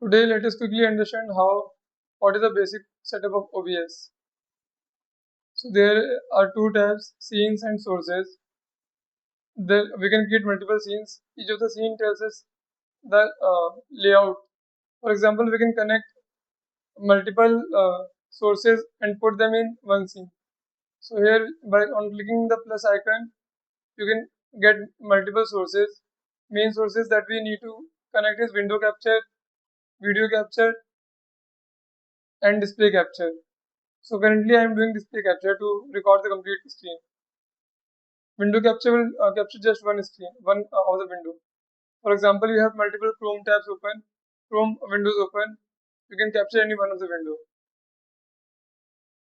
Today, let us quickly understand what is the basic setup of OBS. So there are two tabs, scenes and sources. Then we can create multiple scenes. Each of the scene tells us the layout. For example, we can connect multiple sources and put them in one scene. So here, by on clicking the plus icon, you can get multiple sources. Main sources that we need to connect is window capture, video capture, and display capture. So currently I am doing display capture to record the complete screen. Window capture will capture just one screen, one of the window. For example, you have multiple Chrome tabs open, Chrome windows open. You can capture any one of the window.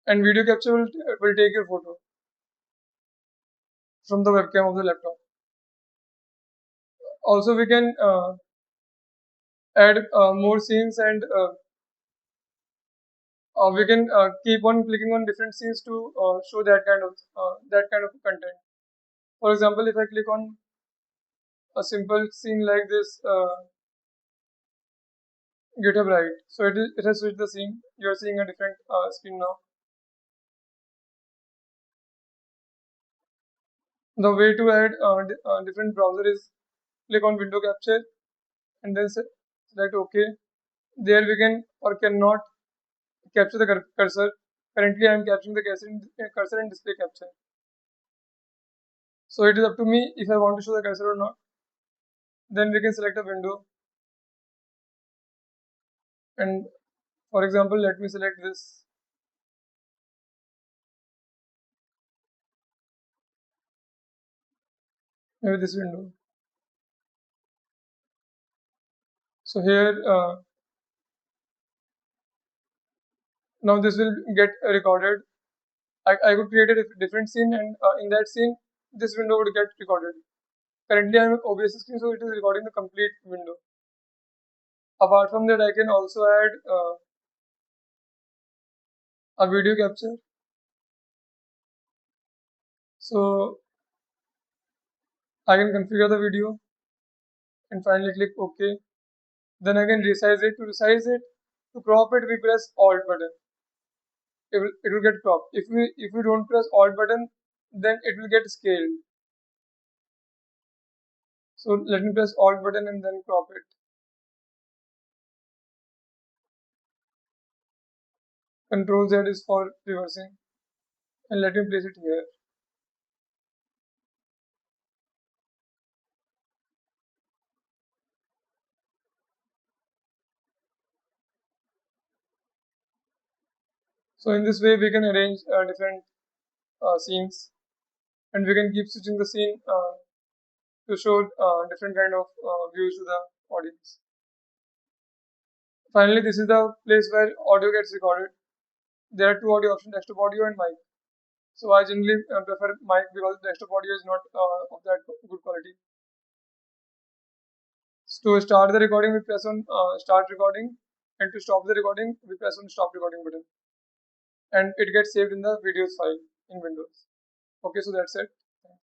And video capture will take your photo from the webcam of the laptop. Also, we can add more scenes and we can keep on clicking on different scenes to show that kind of content. For example, if I click on a simple scene like this, GitHub right. So it has switched the scene. You are seeing a different screen now. The way to add different browser is click on window capture and then select OK. There we can or cannot capture the cursor. Currently I am capturing the cursor in display capture. So it is up to me if I want to show the cursor or not. Then we can select a window and for example let me select this, maybe this window. So here now this will get recorded. I could create a different scene and in that scene this window would get recorded. Currently I am on OBS screen, so it is recording the complete window. Apart from that, I can also add a video capture. So I can configure the video and finally click OK. Then I can resize it. To resize it, to crop it, we press Alt button. It will get cropped. If we don't press Alt button, then it will get scaled. So let me press Alt button and then crop it. Control Z is for reversing, and let me place it here. So in this way, we can arrange different scenes, and we can keep switching the scene to show different kind of views to the audience. Finally, this is the place where audio gets recorded. There are two audio options: desktop audio and mic. So I generally prefer mic because desktop audio is not of that good quality. So to start the recording, we press on start recording, and to stop the recording, we press on stop recording button, and it gets saved in the videos file in Windows. Okay, so that's it.